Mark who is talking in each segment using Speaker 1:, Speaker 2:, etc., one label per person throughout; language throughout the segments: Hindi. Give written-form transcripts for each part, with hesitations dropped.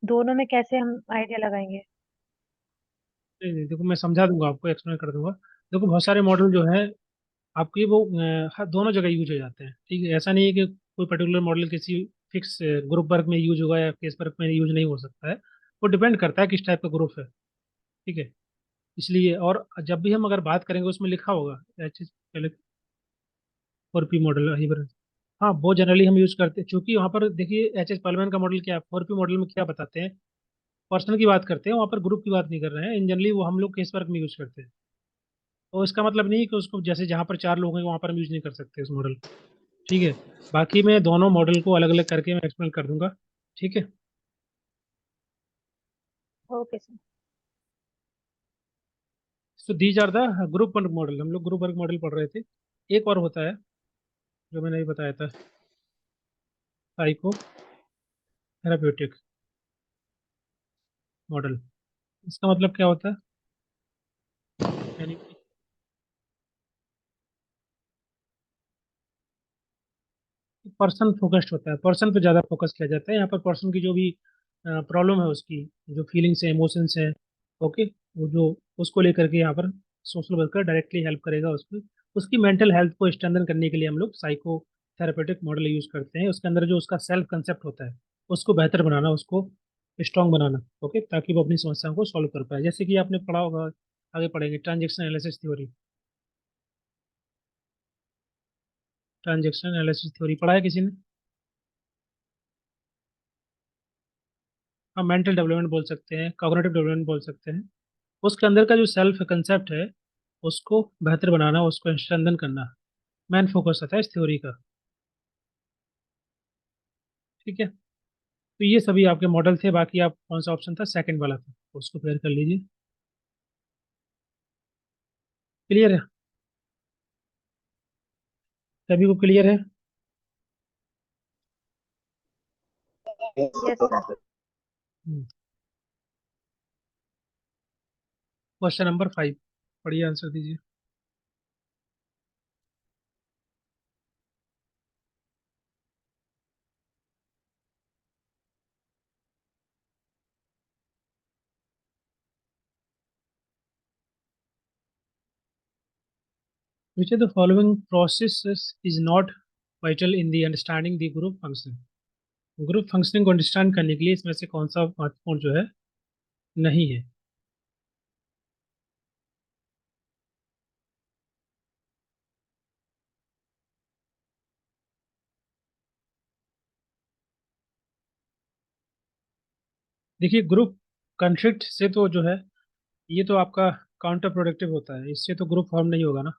Speaker 1: दोनों में कैसे हम आइडिया लगाएंगे?
Speaker 2: नहीं नहीं, देखो मैं समझा दूंगा आपको, एक्सप्लेन कर दूंगा। देखो बहुत सारे मॉडल जो है आपके वो हर दोनों जगह यूज हो जाते हैं, ठीक है। ऐसा नहीं है कि कोई पर्टिकुलर मॉडल किसी फिक्स ग्रुप वर्क में यूज होगा या केस वर्क में यूज नहीं हो सकता है। वो डिपेंड करता है किस टाइप का ग्रुप है, ठीक है। इसलिए और जब भी हम अगर बात करेंगे उसमें लिखा होगा एच एस पहले 4P मॉडल हाइब्रिड। हाँ वो जनरली हम यूज करते हैं, क्योंकि वहाँ पर देखिए एच एस पलमैन का मॉडल क्या है, 4P मॉडल में क्या बताते हैं, पर्सनल की बात करते हैं, वहाँ पर ग्रुप की बात नहीं कर रहे हैं। इन जनरली वो हम लोग केस वर्क में यूज करते हैं। तो इसका मतलब नहीं कि उसको जैसे जहाँ पर 4 लोग हैं वहाँ पर हम यूज नहीं कर सकते उस मॉडल, ठीक है। बाकी मैं दोनों मॉडल को अलग अलग करके मैं एक्सप्लेन कर दूंगा, ठीक है।
Speaker 1: Okay sir.
Speaker 2: So these are the group work model, हम लोग ग्रुप वर्क मॉडल पढ़ रहे थे। एक और होता है जो मैंने अभी बताया था, साइको थेराप्यूटिक मॉडल। इसका मतलब क्या होता है, यानी पर्सन फोकस्ड होता है, पर्सन पे ज़्यादा फोकस किया जाता है। यहाँ पर पर्सन की जो भी प्रॉब्लम है, उसकी जो फीलिंग्स है, इमोशंस है, ओके, वो जो उसको लेकर के यहाँ पर सोशल वर्कर डायरेक्टली हेल्प करेगा उसको। उसकी मेंटल हेल्थ को स्ट्रेंथन करने के लिए हम लोग साइको थेरापेटिक मॉडल यूज करते हैं। उसके अंदर जो उसका सेल्फ कंसेप्ट होता है उसको बेहतर बनाना, उसको स्ट्रांग बनाना, ओके, ताकि वो अपनी समस्याओं को सॉल्व कर पाए। जैसे कि आपने पढ़ा होगा, आगे पढ़ेंगे, transaction analysis theory. Transaction analysis theory पढ़ा है किसी ने? हम मेंटल डेवलपमेंट बोल सकते हैं, कॉग्निटिव डेवलपमेंट बोल सकते हैं। उसके अंदर का जो सेल्फ कंसेप्ट है उसको बेहतर बनाना, उसको स्ट्रेंथन करना, मेन फोकस आता है इस थ्योरी का, ठीक है। तो ये सभी आपके मॉडल थे। बाकी आप कौन सा ऑप्शन था, सेकंड वाला था, उसको क्लियर कर लीजिए। क्लियर है? सभी को क्लियर है?
Speaker 1: Yes sir.
Speaker 2: क्वेश्चन नंबर 5 पढ़िए, आंसर दीजिए। Which of the following process is not vital in the understanding the group function. Group functioning को अंडरस्टैंड करने के लिए इसमें से कौन सा महत्वपूर्ण जो है नहीं है? देखिए ग्रुप कॉन्फ्लिक्ट से तो जो है, ये तो आपका काउंटर प्रोडक्टिव होता है, इससे तो ग्रुप फॉर्म नहीं होगा ना।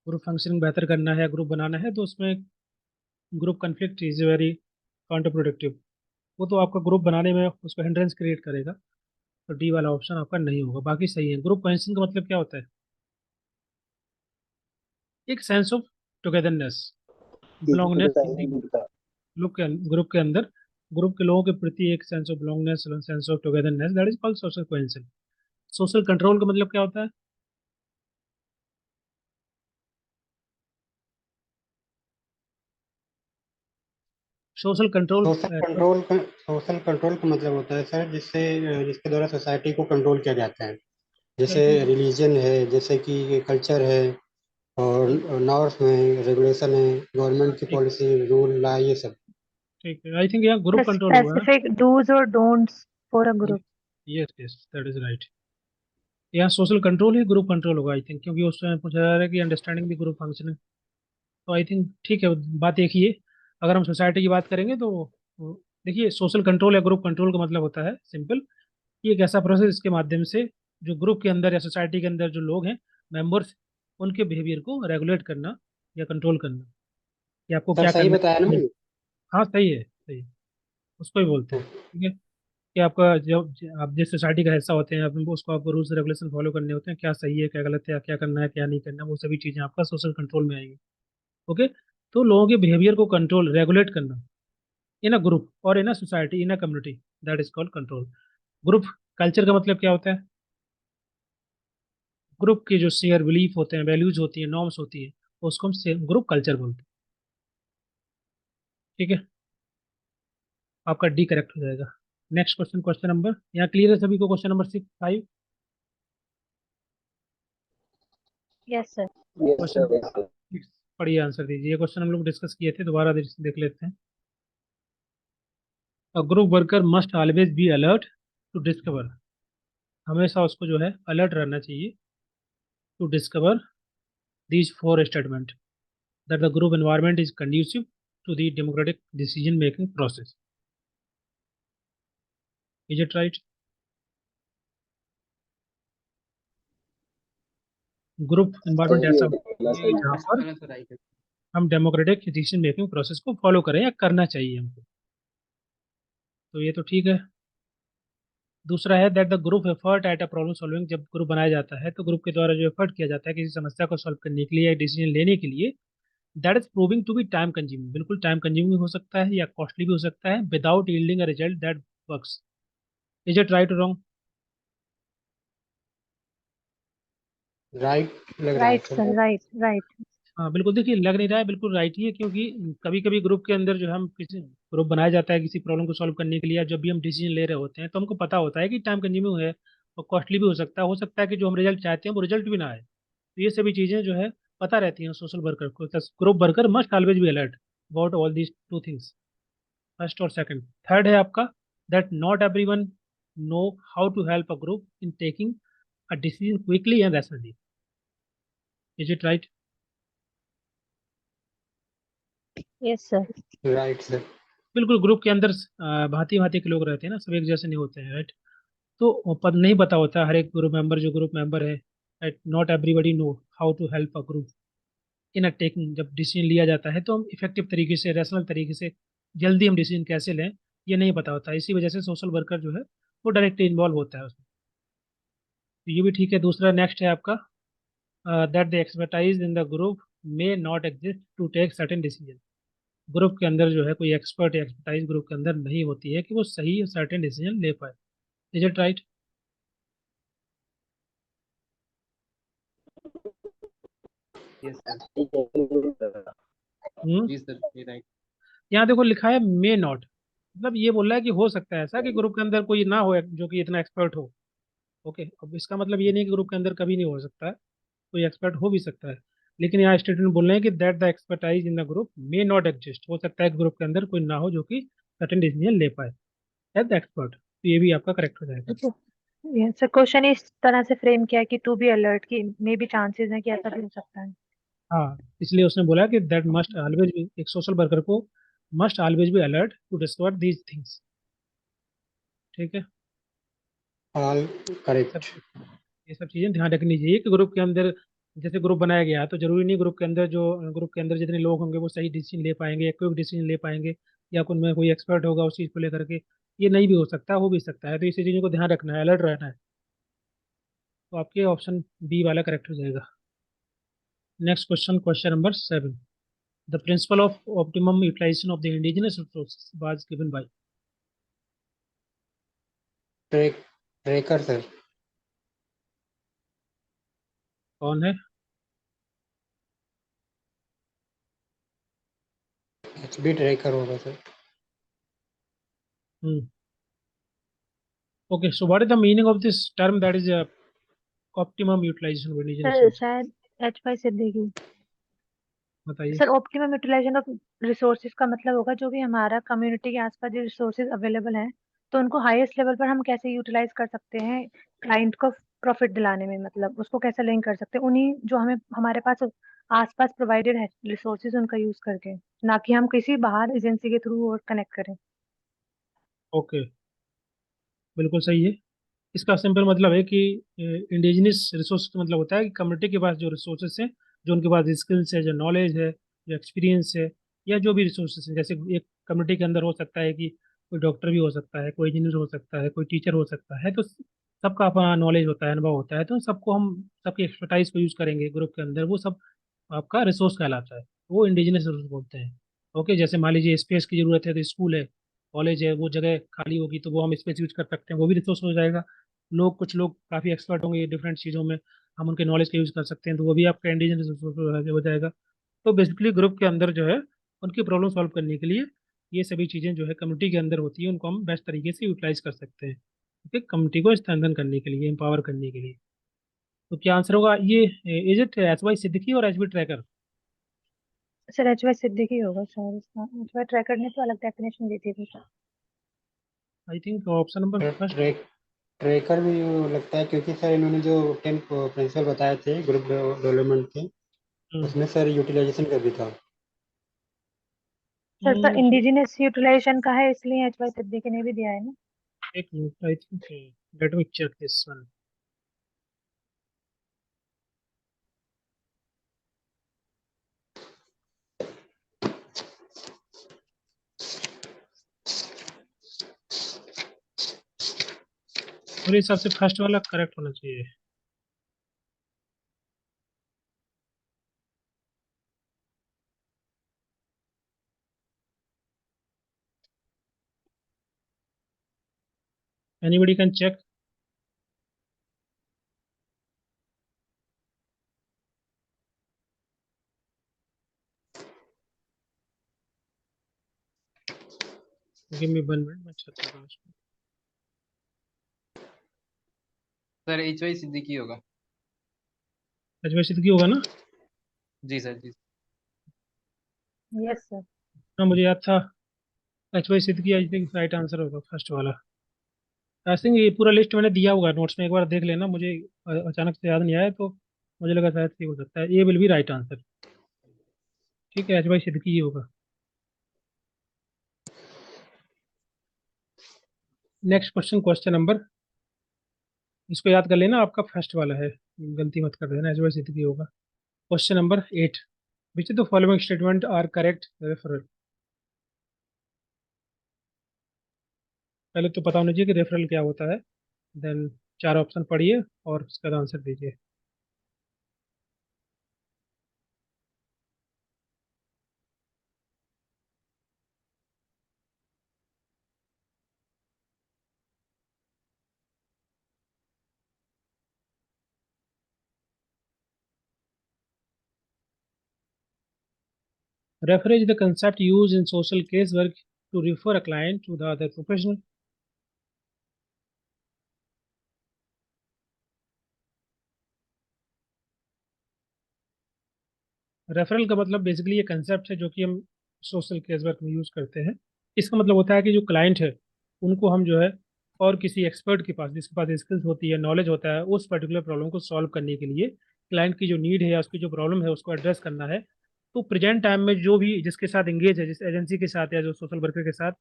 Speaker 2: ग्रुप फंक्शनिंग बेहतर करना है, ग्रुप बनाना है, तो उसमें group conflict is very counter productive. वो तो आपका ग्रुप बनाने में उसको हिंड्रेंस क्रिएट करेगा। तो डी वाला ऑप्शन आपका नहीं होगा। बाकी सही है। ग्रुप कोहेसन का मतलब क्या होता है? एक sense of togetherness, belongingness, group के अंदर ग्रुप के लोगों के प्रति एक sense of belongingness, sense of togetherness, that is called social cohesion. Social control का मतलब क्या होता है? सोशल कंट्रोल
Speaker 3: सोशल कंट्रोल का मतलब होता है सर, जिसके द्वारा सोसाइटी को कंट्रोल किया जाता है। जैसे रिलीजन है, जैसे कि कल्चर है, और नॉर्म्स में रेगुलेशन है, गवर्नमेंट की
Speaker 2: ठीक
Speaker 3: पॉलिसी रूल ला ये सब।
Speaker 2: ठीक है, आई थिंक यहाँ ग्रुप कंट्रोल होगा ना।
Speaker 1: स्पेसिफिक डूज और don'ts for a group.
Speaker 2: Yes yes, that is right. यहाँ सोशल कंट्रोल ही ग्रुप कंट्रोल होगा आई थिंक, क्योंकि उसमें पूछा जा रहा है कि अंडरस्टैंडिंग द ग्रुप फंक्शन। तो आई थिंक ठीक है, बात एक ही है। अगर हम सोसाइटी की बात करेंगे तो देखिए सोशल कंट्रोल या ग्रुप कंट्रोल का मतलब होता है सिंपल, कि एक ऐसा प्रोसेस जिसके माध्यम से जो ग्रुप के अंदर या सोसाइटी के अंदर जो लोग हैं, मेंबर्स, उनके बिहेवियर को रेगुलेट करना या कंट्रोल करना, कि आपको
Speaker 3: सर
Speaker 2: क्या
Speaker 3: सही
Speaker 2: करना
Speaker 3: बताया ना
Speaker 2: है।
Speaker 3: मैंने?
Speaker 2: हाँ सही है, सही है। उसको ही बोलते हैं, ठीक है। कि आपका जब आप जिस सोसाइटी का हिस्सा होते हैं, आप उसको आपको रूल्स रेगुलेशन फॉलो करने होते हैं, क्या सही है क्या गलत है, क्या करना है क्या नहीं करना, वो सभी चीज़ें आपका सोशल कंट्रोल में आएंगी, ओके। तो लोगों के बिहेवियर को कंट्रोल रेगुलेट करना इन अ ग्रुप और in a society, in a community, that is called control. Group culture का मतलब क्या होता है? ग्रुप के जो शेयर बिलीफ होते हैं, वैल्यूज होती हैं, नॉर्म्स होती है, उसको हम ग्रुप कल्चर बोलते हैं, ठीक है। आपका डी करेक्ट हो जाएगा। नेक्स्ट क्वेश्चन, क्वेश्चन नंबर, यहाँ क्लियर है सभी को? Question number 6, 5।
Speaker 1: Yes sir.
Speaker 2: Question 6 पढ़िए, आंसर दीजिए। ये क्वेश्चन हम लोग डिस्कस किए थे, दोबारा देख लेते हैं। A group worker must always be alert to discover, हमेशा उसको जो है अलर्ट रहना चाहिए, to discover these 4 statement, that the group environment is conducive to the democratic decision making process. Is it right? Group environment ऐसा होना चाहिए जहाँ पर हम डेमोक्रेटिक डिसीजन मेकिंग प्रोसेस को फॉलो करें, या करना चाहिए हमको। तो ये तो ठीक है। दूसरा है that the group effort at a problem solving, जब ग्रुप बनाया जाता है तो ग्रुप के द्वारा जो एफर्ट किया जाता है किसी समस्या को सॉल्व करने के लिए या डिसीजन लेने के लिए, that is proving to be time consuming, बिल्कुल टाइम कंज्यूमिंग हो सकता है या कॉस्टली भी हो सकता है, without yielding a result that works. Is it right और रॉन्ग?
Speaker 3: राइट लग रहा है
Speaker 1: right
Speaker 3: sir.
Speaker 1: Sir, right right.
Speaker 2: हाँ बिल्कुल, देखिए लग नहीं रहा है, बिल्कुल राइट ही है, क्योंकि कभी कभी ग्रुप के अंदर जो हम किसी ग्रुप बनाया जाता है किसी प्रॉब्लम को सॉल्व करने के लिए, या जब भी हम डिसीजन ले रहे होते हैं तो हमको पता होता है कि टाइम कंज्यूमिंग है और कॉस्टली भी हो सकता है कि जो हम रिजल्ट चाहते हैं वो रिजल्ट भी ना आए। तो ये सभी चीज़ें जो है पता रहती हैं सोशल वर्कर को। Group worker must always be alert about all these 2 things, first और सेकंड। थर्ड है आपका that not every one know how to help a group in taking a decision quickly and rationally. Is it right?
Speaker 1: Yes sir.
Speaker 3: Right sir.
Speaker 2: बिल्कुल, ग्रुप के अंदर भांति भांति के लोग रहते हैं ना, सब एक जैसे नहीं होते हैं, राइट? तो पद नहीं पता होता हर एक ग्रुप मेंबर, जो ग्रुप मेंबर है, right, not everybody know how to help a group in a taking, जब डिसीजन लिया जाता है तो हम इफेक्टिव तरीके से, रैशनल तरीके से जल्दी हम डिसीजन कैसे लें, ये नहीं पता होता। इसी वजह से सोशल वर्कर जो है वो डायरेक्टली इन्वॉल्व होता है उसमें। तो ये भी ठीक है। दूसरा नेक्स्ट है आपका that the expertise in the group may not exist to take certain decision, group के अंदर जो है कोई एक्सपर्ट या एक्सपर्टाइज ग्रुप के अंदर नहीं होती है कि वो सही सर्टेन डिसीजन ले पाए। Is it right?
Speaker 4: Yes sir.
Speaker 2: Hmm.
Speaker 4: जी सर, ये राइट।
Speaker 2: यहाँ देखो लिखा है मे नॉट, मतलब ये बोल रहा है कि हो सकता है ऐसा कि ग्रुप के अंदर कोई ना हो जो कि इतना एक्सपर्ट हो। ओके, अब इसका मतलब ये नहीं कि ग्रुप के अंदर कभी नहीं हो सकता है, कोई एक्सपर्ट हो भी सकता है। लेकिन यहाँ स्टेटमेंट बोल रहे हैं कि that the expertise in the group may not exist, हो सकता है कि ग्रुप के अंदर कोई ना हो जो कि सर्टेन डिसीजन ले पाए एज द एक्सपर्ट। तो ये भी आपका करेक्ट हो जाएगा।
Speaker 1: ठीक है। यस सर, क्वेश्चन इस तरह से फ्रेम किया है कि टू बी अलर्ट की मे भी चांसेस है कि ऐसा भी हो सकता है।
Speaker 2: हाँ, इसलिए उसने बोला कि दैट मस्ट ऑलवेज बी, एक सोशल वर्कर को must always be alert to discover these things. ठीक है।
Speaker 3: ऑल
Speaker 2: सब
Speaker 3: करेक्ट।
Speaker 2: ये सब चीज़ें ध्यान रखनी चाहिए कि ग्रुप के अंदर, जैसे ग्रुप बनाया गया है तो जरूरी नहीं ग्रुप के अंदर जितने लोग होंगे वो सही डिसीजन ले पाएंगे या कोई डिसीजन ले पाएंगे, या उनमें कोई एक्सपर्ट होगा उस चीज़ को लेकर के। ये नहीं भी हो भी सकता है। तो इसी चीज़ों को ध्यान रखना है, अलर्ट रहना है। तो आपके ऑप्शन बी वाला करेक्ट हो जाएगा। Next question, question number 7, the principle of optimum utilisation of the indigenous resources was given by.
Speaker 3: Trecker sir.
Speaker 2: कौन है?
Speaker 3: एचबी ट्रेकर होगा sir.
Speaker 2: Hmm. Okay, so what is the meaning of this term that is optimum utilisation of indigenous
Speaker 1: sir
Speaker 2: resource?
Speaker 1: शायद एच वाई सिद्दीकी।
Speaker 2: बताइए।
Speaker 1: Sir optimum utilisation of resources का मतलब होगा जो भी हमारा कम्युनिटी के आसपास जो रिसोर्सेज अवेलेबल हैं, तो उनको हाईएस्ट लेवल पर हम कैसे यूटिलाइज कर सकते हैं क्लाइंट को प्रॉफिट दिलाने में, मतलब उसको कैसे लिंक कर सकते हैं उन्हीं जो हमें हमारे पास आसपास प्रोवाइडेड है रिसोर्सेज, उनका यूज करके, ना कि हम किसी बाहर एजेंसी के थ्रू और कनेक्ट करें।
Speaker 2: ओके, बिल्कुल सही है। इसका सिंपल मतलब है कि इंडिजिनस रिसोर्स का मतलब होता है कि कम्युनिटी के पास जो रिसोर्सेस हैं, जो उनके पास स्किल्स है, जो नॉलेज है, जो एक्सपीरियंस है, या जो भी रिसोर्सेस हैं। जैसे एक कम्युनिटी के अंदर हो सकता है कि कोई डॉक्टर भी हो सकता है, कोई इंजीनियर हो सकता है, कोई टीचर हो सकता है, तो सबका अपना नॉलेज होता है, अनुभव होता है, तो सबको हम सबकी एक्सपर्टाइज को यूज़ करेंगे ग्रुप के अंदर, वो सब आपका रिसोर्स कहलाता है, वो इंडिजिनस रिसोर्स बोलते हैं। ओके, जैसे मान लीजिए स्पेस की जरूरत है तो स्कूल है, कॉलेज है, वो जगह खाली होगी तो वो हम स्पेस यूज कर सकते हैं, वो भी रिसोर्स हो जाएगा। कुछ लोग काफ़ी एक्सपर्ट होंगे डिफरेंट चीज़ों में, हम उनके नॉलेज का यूज़ कर सकते हैं, तो वो भी आपका इंडिजिनस रिसोर्स हो जाएगा। तो बेसिकली ग्रुप के अंदर जो है उनकी प्रॉब्लम सॉल्व करने के लिए ये सभी चीज़ें जो है कम्युनिटी के अंदर होती है, उनको हम बेस्ट तरीके से यूटिलाइज कर सकते हैं, ठीक है, कम्युनिटी को स्ट्रेंथन करने के लिए, एम्पावर करने के लिए। तो क्या आंसर होगा ये? Is it H Y Siddiqui और H B Trecker?
Speaker 1: Sir H Y Siddiqui होगा सर, इसका एच वाई ट्रैकर ने तो अलग डेफिनेशन दी थी कुछ।
Speaker 2: I think option number
Speaker 3: sir
Speaker 2: first.
Speaker 3: Tracker भी लगता है, क्योंकि सर इन्होंने जो 10 प्रिंसिपल बताए थे ग्रुप डेवलपमेंट के, उसमें सर यूटिलाइजेशन का भी था।
Speaker 1: सर तो इंडिजिनस यूटिलाइजेशन का है, इसलिए एच वाई सिद्दीकी ने भी दिया है ना।
Speaker 2: एक minute, I think let me check this one. मेरे हिसाब से फर्स्ट वाला करेक्ट होना चाहिए। Anybody can check. Give me 1 minute, मैं चेक कर रहा हूँ उसको।
Speaker 4: सर एच वाई सिद्दीकी होगा।
Speaker 2: एच वाई सिद्दीकी होगा ना?
Speaker 4: जी सर जी।
Speaker 1: Yes sir.
Speaker 2: हाँ, मुझे याद था। H Y Siddiqui I think right answer होगा फर्स्ट वाला। आई थिंक ये पूरा लिस्ट मैंने दिया होगा नोट्स में, एक बार देख लेना, मुझे अचानक से याद नहीं आया, तो मुझे लगा शायद ये हो सकता है, ये विल बी राइट आंसर। ठीक है, एच वाई सिद्दीकी ही होगा। नेक्स्ट क्वेश्चन, क्वेश्चन नंबर, इसको याद कर लेना, आपका फर्स्ट वाला है, गलती मत कर देना, एच वाई सिद्दीकी होगा। Question number 8, which the following statement are correct referral? पहले तो पता होना चाहिए कि रेफरल क्या होता है, देन चार ऑप्शन पढ़िए और उसका आंसर दीजिए। Refer is the concept used in social casework to refer a client to the other professional. Referral का मतलब बेसिकली ये कंसेप्ट है जो कि हम सोशल केस वर्क में यूज करते हैं। इसका मतलब होता है कि जो क्लाइंट है उनको हम जो है और किसी एक्सपर्ट के पास, जिसके पास स्किल्स होती है, नॉलेज होता है, उस पर्टिकुलर प्रॉब्लम को सॉल्व करने के लिए, क्लाइंट की जो नीड है या उसकी जो प्रॉब्लम है उसको एड्रेस करना है। तो प्रेजेंट टाइम में जो भी जिसके साथ एंगेज है, जिस एजेंसी के साथ या जो सोशल वर्कर के साथ,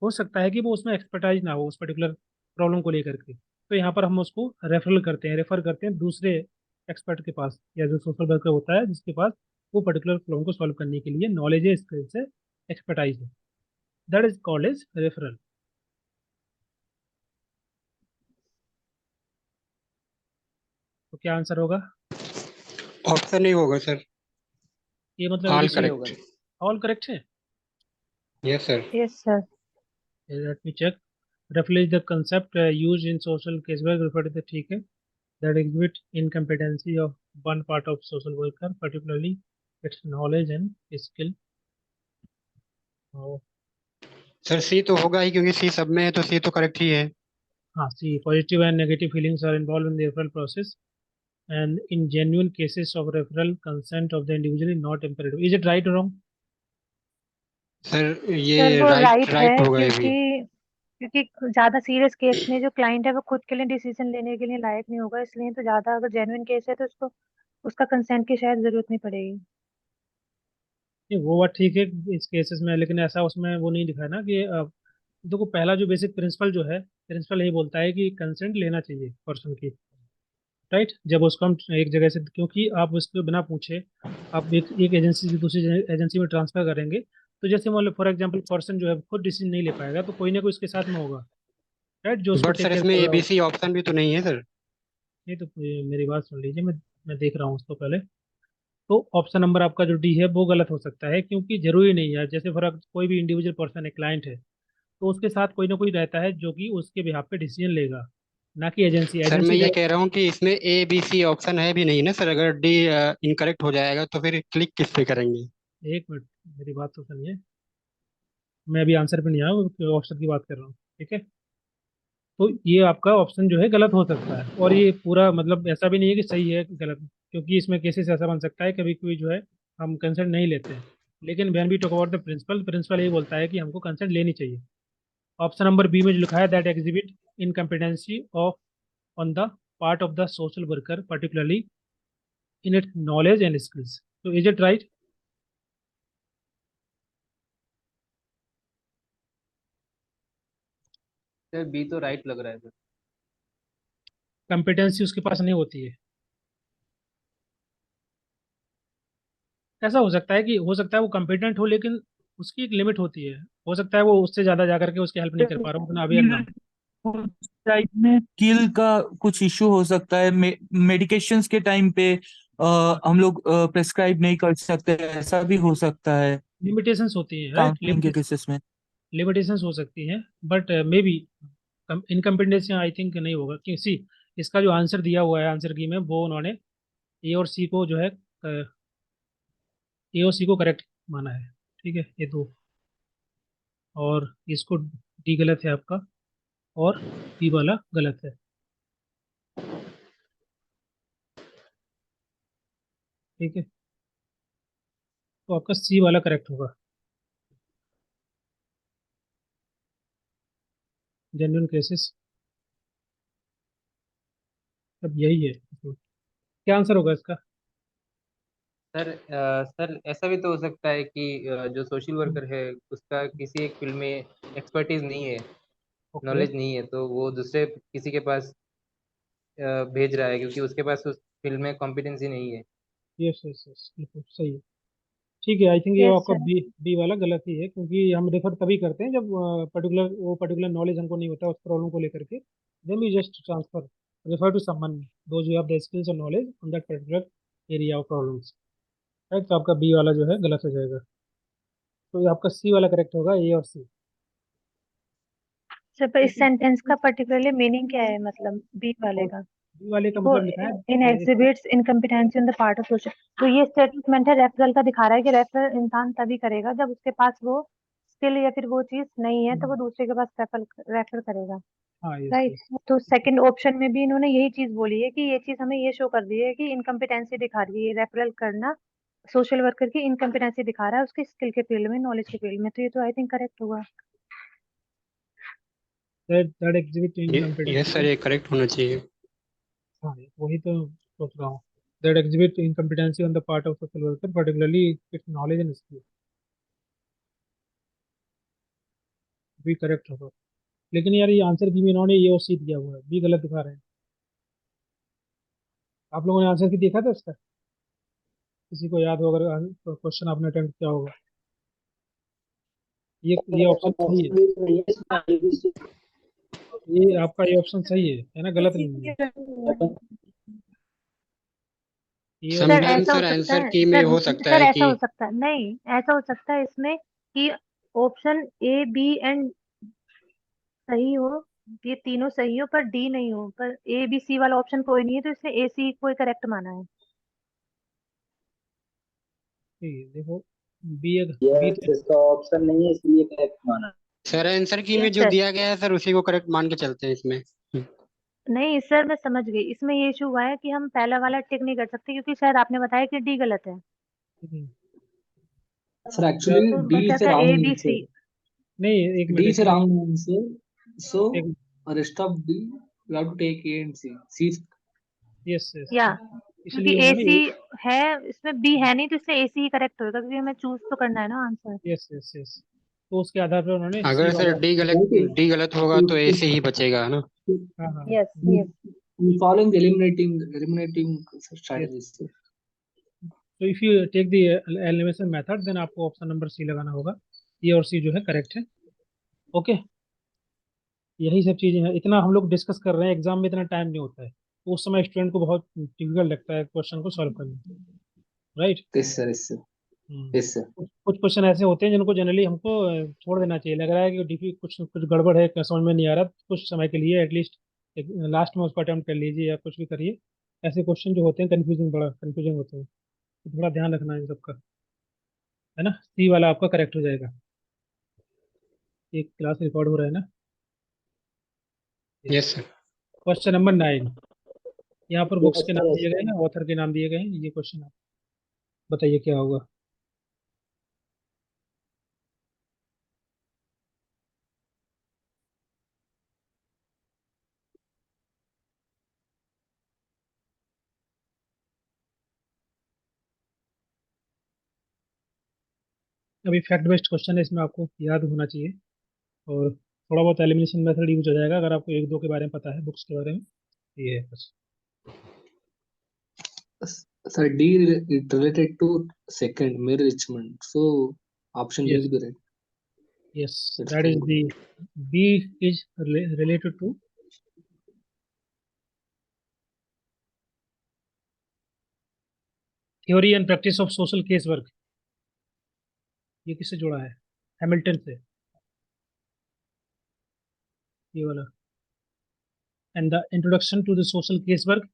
Speaker 2: हो सकता है कि वो उसमें एक्सपर्टाइज ना हो उस पर्टिकुलर प्रॉब्लम को लेकर के, तो यहाँ पर हम उसको रेफरल करते हैं, रेफर करते हैं दूसरे एक्सपर्ट के पास, या जो सोशल वर्कर होता है जिसके पास वो पर्टिकुलर प्रॉब्लम को सॉल्व करने के लिए नॉलेज है, स्किल्स है, एक्सपर्टाइज है, that is called as referral. तो क्या आंसर होगा?
Speaker 3: ऑप्शन नहीं होगा सर।
Speaker 2: ये मतलब
Speaker 3: ऑल
Speaker 4: सी
Speaker 2: एबीसी
Speaker 4: होगा।
Speaker 3: करेक्ट।
Speaker 2: ऑल करेक्ट है?
Speaker 3: Yes sir.
Speaker 1: Yes sir.
Speaker 2: Let me check. Referral is the concept used in social case work refer to the, ठीक है, that exhibit incompetency of one part of social worker, particularly its knowledge and skill. और
Speaker 3: सर सी तो होगा ही, क्योंकि सी सब में है, तो सी तो करेक्ट ही है।
Speaker 2: हाँ, C, positive and negative feelings are involve in the referral process and in genuine cases of referral consent of the individual is not imperative. Is it right or wrong?
Speaker 3: Sir
Speaker 1: sir
Speaker 3: ये
Speaker 1: वो
Speaker 3: राइट
Speaker 1: राइट
Speaker 3: राइट
Speaker 1: है,
Speaker 3: होगा ये भी।
Speaker 1: क्योंकि क्योंकि ज्यादा सीरियस केस में जो क्लाइंट है वो खुद के लिए डिसीजन लेने के लिए लायक नहीं होगा, इसलिए तो ज्यादा अगर जेन्युइन केस है तो उसको उसका कंसेंट की शायद जरूरत नहीं पड़ेगी।
Speaker 2: नहीं, वो बात ठीक है इस केसेस में, लेकिन ऐसा उसमें वो नहीं लिखा है ना कि देखो, पहला जो बेसिक प्रिंसिपल जो है, प्रिंसिपल यही बोलता है कि कंसेंट लेना चाहिए पर्सन की, राइट, जब उसको हम एक जगह से, क्योंकि आप उसको बिना पूछे आप एक एजेंसी से दूसरी एजेंसी में ट्रांसफर करेंगे, तो जैसे मान लो फॉर एग्जांपल पर्सन जो है खुद डिसीजन नहीं ले पाएगा, तो कोई ना कोई उसके साथ में होगा, राइट, जो उसको
Speaker 3: बट
Speaker 2: टेक
Speaker 3: सर
Speaker 2: केयर
Speaker 3: इसमें
Speaker 2: कर
Speaker 3: ए
Speaker 2: रहा
Speaker 3: बी
Speaker 2: हो।
Speaker 3: सी ऑप्शन भी तो नहीं है सर।
Speaker 2: नहीं तो मेरी बात सुन लीजिए, मैं देख रहा हूँ उसको पहले। तो ऑप्शन नंबर आपका जो डी है वो गलत हो सकता है, क्योंकि जरूरी नहीं है, जैसे फॉर कोई भी इंडिविजुअल पर्सन है, क्लाइंट है, तो उसके साथ कोई ना कोई रहता है जो कि उसके बिहाफ पे डिसीजन लेगा, ना कि एजेंसी
Speaker 3: सर मैं
Speaker 2: एजेंसी
Speaker 3: ये
Speaker 2: डायरेक्ट।
Speaker 3: कह रहा हूँ कि इसमें ए बी सी ऑप्शन है भी नहीं ना सर, अगर डी इनकरेक्ट हो जाएगा तो फिर क्लिक किस पे करेंगे।
Speaker 2: एक मिनट, मेरी बात तो सुनिए। मैं अभी आंसर पे नहीं आया, ऑप्शन की बात कर रहा हूँ। ठीक है, तो ये आपका ऑप्शन जो है गलत हो सकता है, और ये पूरा मतलब ऐसा भी नहीं है कि सही है कि गलत, क्योंकि इसमें केसेस ऐसा बन सकता है कभी कभी जो है हम कंसर्ट नहीं लेते हैं, लेकिन when we talk about the principle, principle ये बोलता है कि हमको कंसर्ट लेनी चाहिए। ऑप्शन नंबर बी में जो लिखा है, that exhibit incompetency of on the part of the social worker particularly in its knowledge and skills. तो is it right?
Speaker 4: Sir B तो राइट लग रहा है सर।
Speaker 2: कंपिटेंसी उसके पास नहीं होती है। ऐसा हो सकता है कि हो सकता है वो कॉम्पिटेंट हो, लेकिन उसकी एक लिमिट होती है। हो सकता है वो उससे ज़्यादा जा करके उसकी हेल्प नहीं कर पा रहा हो, उतना अवेयर ना हो।
Speaker 5: उस टाइप में स्किल का कुछ इशू हो सकता है। मेडिकेशंस के टाइम पे हम लोग प्रेस्क्राइब नहीं कर सकते, ऐसा भी हो सकता है
Speaker 2: लिमिटेशंस होती हैं, राइट?
Speaker 5: काउंसलिंग के केसेस में।
Speaker 2: लिमिटेशंस हो सकती हैं, but may be incompetency I think नहीं होगा, कि सी इसका जो आंसर दिया हुआ है आंसर की में, वो उन्होंने ए और सी को जो है ए और सी को करेक्ट माना है। ठीक है, ये दो, और इसको डी गलत है आपका, और बी वाला गलत है। ठीक है, तो आपका सी वाला करेक्ट होगा, जेन्युइन केसेस। अब यही है, तो क्या आंसर होगा इसका?
Speaker 4: सर ऐसा भी तो हो सकता है कि जो सोशल वर्कर है उसका किसी एक फील्ड में एक्सपर्टीज नहीं है,
Speaker 2: ओके,
Speaker 4: नॉलेज नहीं है, तो वो दूसरे किसी के पास भेज रहा है क्योंकि उसके पास उस फील्ड में कॉम्पिटेंसी नहीं है।
Speaker 2: यस यस यस, बिल्कुल सही है। ठीक है, आई थिंक ये
Speaker 1: यस
Speaker 2: आपका
Speaker 1: सर।
Speaker 2: बी बी वाला गलत ही है, क्योंकि हम रेफर तभी करते हैं जब पर्टिकुलर नॉलेज हमको नहीं होता उस प्रॉब्लम को लेकर के, then we just transfer refer to someone those who have the skills और knowledge on that particular area of problems. Right, तो आपका बी वाला जो है गलत हो जाएगा। तो ये आपका सी वाला करेक्ट होगा, ए और सी।
Speaker 1: सर पर इस सेंटेंस का पर्टिकुलरली मीनिंग क्या है, मतलब बी वाले
Speaker 2: और
Speaker 1: का?
Speaker 2: बी वाले का
Speaker 1: वो
Speaker 2: मतलब लिखा
Speaker 1: इन
Speaker 2: है
Speaker 1: exhibits incompetency in the part of social, तो ये स्टेटमेंट है रेफरल का, दिखा रहा है कि रेफरल इंसान तभी करेगा जब उसके पास वो स्किल या फिर वो चीज नहीं है, तो वो दूसरे के पास रेफर रेफर करेगा।
Speaker 2: हाँ, यस
Speaker 1: राइट।
Speaker 2: यस।
Speaker 1: तो सेकंड ऑप्शन में भी इन्होंने यही चीज बोली है कि ये चीज हमें ये शो कर रही है कि इनकम्पिटेंसी दिखा रही है, रेफरल करना सोशल वर्कर की इनकम्पिटेंसी दिखा रहा है उसके स्किल के फील्ड में, नॉलेज के फील्ड में, तो ये तो आई थिंक करेक्ट होगा।
Speaker 2: That exhibit
Speaker 3: yes sir,
Speaker 2: incompetency.
Speaker 3: ये करेक्ट होना चाहिए।
Speaker 2: हाँ, वही तो सोच रहा हूँ। That exhibit incompetency on the part of social worker particularly it's knowledge and skill, भी करेक्ट होगा। लेकिन यार ये आंसर बी में इन्होंने ए और सी दिया हुआ है, बी गलत दिखा रहे हैं। आप लोगों ने आंसर की देखा था इसका? किसी को याद हो अगर क्वेश्चन आपने अटेम्प्ट किया होगा? ये ऑप्शन सही है, ये आपका ये ऑप्शन सही है ना? गलत नहीं है ए और
Speaker 1: सर
Speaker 2: बी।
Speaker 3: समटाइम
Speaker 1: ऐसा हो
Speaker 3: सर
Speaker 1: सकता
Speaker 3: आंसर
Speaker 1: है
Speaker 3: की में
Speaker 1: सर,
Speaker 3: हो सकता
Speaker 1: सर
Speaker 3: है
Speaker 1: ऐसा
Speaker 3: कि
Speaker 1: हो सकता है, नहीं ऐसा हो सकता है इसमें कि ऑप्शन ए बी एंड सही हो, ये तीनों सही हो पर डी नहीं हो, पर ए बी सी वाला ऑप्शन कोई नहीं है, तो इसने ए सी को करेक्ट माना है।
Speaker 2: ठीक है, देखो, बी बी
Speaker 6: यस, इसका ऑप्शन नहीं है इसलिए करेक्ट माना।
Speaker 3: सर आंसर की में
Speaker 1: यस
Speaker 3: जो
Speaker 1: सर।
Speaker 3: दिया गया है सर उसी को करेक्ट मान के चलते हैं इसमें।
Speaker 1: नहीं सर मैं समझ गई, इसमें ये इशू हुआ है कि हम पहला वाला टिक नहीं कर सकते क्योंकि शायद आपने बताया कि डी गलत है।
Speaker 6: सर एक्चुअली
Speaker 1: तो
Speaker 6: डी
Speaker 1: बचा
Speaker 6: से
Speaker 1: था ए
Speaker 6: रॉन्ग
Speaker 1: बी सी।
Speaker 6: आंसर।
Speaker 2: नहीं, एक मिनट
Speaker 6: डी से
Speaker 2: इसमें
Speaker 6: रॉन्ग आंसर। सो
Speaker 2: एक,
Speaker 6: rest of D you have to take A and C. C
Speaker 2: yes yes,
Speaker 1: या क्योंकि
Speaker 2: इसलिए
Speaker 1: ए
Speaker 2: उन्होंने
Speaker 1: सी है, इसमें बी है नहीं, तो इससे ए सी ही करेक्ट होगा क्योंकि हमें चूज तो करना है ना आंसर।
Speaker 2: यस यस यस, तो उसके आधार पर उन्होंने सी
Speaker 3: अगर सर
Speaker 2: वाला।
Speaker 3: डी गलत होगा तो ए से ही बचेगा, है ना?
Speaker 2: हाँ हाँ,
Speaker 1: yes yes.
Speaker 6: Following eliminating
Speaker 2: yes.
Speaker 6: Strategies.
Speaker 2: तो if you take the elimination method, then आपको ऑप्शन नंबर सी लगाना होगा। ए और सी जो है करेक्ट है। ओके, यही सब चीजें हैं, इतना हम लोग डिस्कस कर रहे हैं, एग्जाम में इतना टाइम नहीं होता है, तो उस समय स्टूडेंट को बहुत डिफिकल्ट लगता है क्वेश्चन को सॉल्व करना। Right.
Speaker 6: Yes sir, yes sir, yes sir.
Speaker 2: कुछ कुछ क्वेश्चन ऐसे होते हैं जिनको जनरली हमको छोड़ देना चाहिए, लग रहा है कि कुछ कुछ गड़बड़ है, समझ में नहीं आ रहा, कुछ समय के लिए एटलीस्ट लास्ट में उसको अटेम्प्ट कर लीजिए या कुछ भी करिए। ऐसे क्वेश्चन जो होते हैं कंफ्यूजिंग, बड़ा कंफ्यूजिंग होते हैं, तो थोड़ा ध्यान रखना है इन सबका, है ना? सी वाला आपका करेक्ट हो जाएगा। एक क्लास रिकॉर्ड हो रहा है ना?
Speaker 3: Yes sir.
Speaker 2: क्वेश्चन नंबर 9, यहाँ पर बुक्स के नाम दिए गए हैं, ऑथर के नाम दिए गए हैं। ये क्वेश्चन आप बताइए क्या होगा। अभी फैक्ट बेस्ड क्वेश्चन है, इसमें आपको याद होना चाहिए, और थोड़ा बहुत एलिमिनेशन मेथड यूज हो जाएगा अगर आपको एक दो के बारे में पता है, बुक्स के बारे में। ये है बस।
Speaker 6: Sir, D it related to second Mary Richmond. So option B
Speaker 2: yes,
Speaker 6: will be right.
Speaker 2: Yes,
Speaker 6: That's
Speaker 2: that is
Speaker 6: true.
Speaker 2: The B is related to theory and practice of social case work. ये किससे जुड़ा है? हैमिल्टन से, ये वाला। And the introduction to the social case work,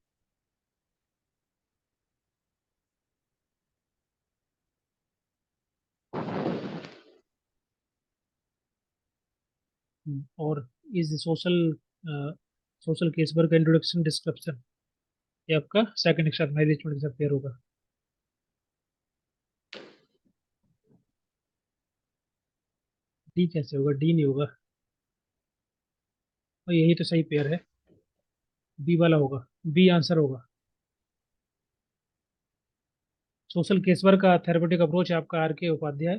Speaker 2: और is social case work introduction description. ये आपका सेकंड के साथ मैनेजमेंट के साथ पेयर होगा। डी कैसे होगा? डी नहीं होगा, और यही तो सही पेयर है, बी वाला होगा। बी आंसर होगा। सोशल केस वर्क का थेरेपेटिक अप्रोच है आपका R K Upadhyay,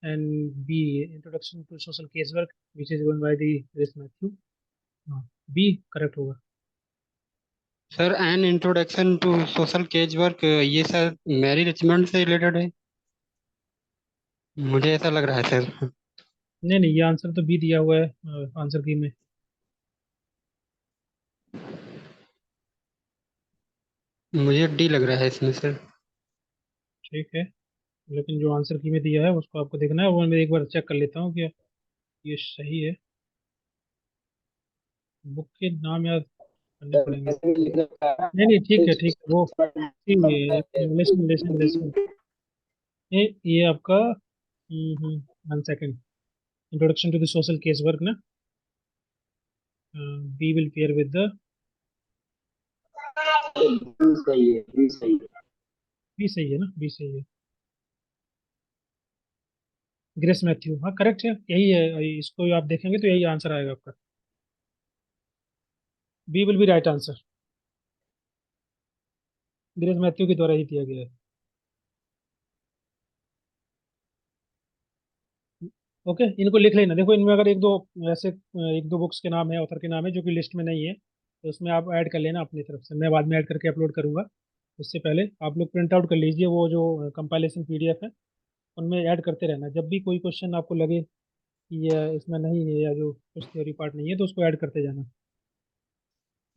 Speaker 2: and B introduction to social case work which is going by the Grace Mathew. हाँ, बी करेक्ट होगा।
Speaker 3: Sir an introduction to social case work, ये सर मैरी रिचमंड से रिलेटेड है, मुझे ऐसा लग रहा है सर।
Speaker 2: नहीं नहीं, ये आंसर तो बी दिया हुआ है आंसर की में।
Speaker 3: मुझे डी लग रहा है इसमें सर।
Speaker 2: ठीक है, लेकिन जो आंसर की में दिया है उसको आपको देखना है, वो मैं एक बार चेक कर लेता हूँ कि ये सही है। बुक के नाम याद करने पड़ेंगे। नहीं नहीं, ठीक है ठीक है, वो लेसन लेसन लेसन। ये आपका one second, introduction to the social case work ना, B will pair with the,
Speaker 6: सही है, ये सही है.
Speaker 2: बी सही है ना? बी सही है, ग्रेस मैथ्यू। हाँ करेक्ट है, यही है, इसको आप देखेंगे तो यही आंसर आएगा आपका। B will be right answer, Grace Mathew के द्वारा ही दिया गया है। ओके, इनको लिख लेना। देखो इनमें अगर एक दो ऐसे एक दो बुक्स के नाम है, ऑथर के नाम है जो कि लिस्ट में नहीं है, तो उसमें आप ऐड कर लेना अपनी तरफ से, मैं बाद में ऐड करके अपलोड करूंगा। उससे पहले आप लोग प्रिंट आउट कर लीजिए वो जो कंपाइलेशन पीडीएफ है, उनमें ऐड करते रहना। जब भी कोई क्वेश्चन आपको लगे कि ये इसमें नहीं है या जो कुछ थ्योरी पार्ट नहीं है, तो उसको ऐड करते जाना।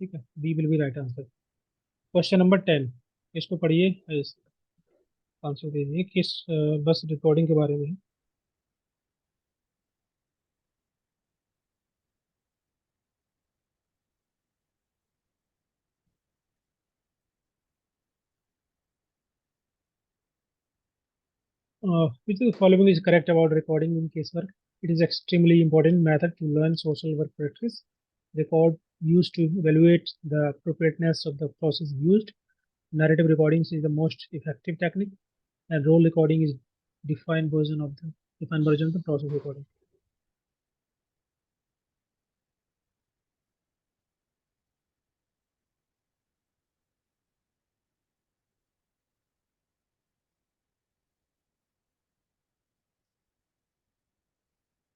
Speaker 2: ठीक है, B will be right answer. Question number 10, इसको पढ़िए, आंसर दीजिए किस बस रिकॉर्डिंग के बारे में है। Which of the following is correct about recording in casework? It is extremely important method to learn social work practice. Record used to evaluate the appropriateness of the process used. Narrative recordings is the most effective technique, and role recording is defined version of the process recording.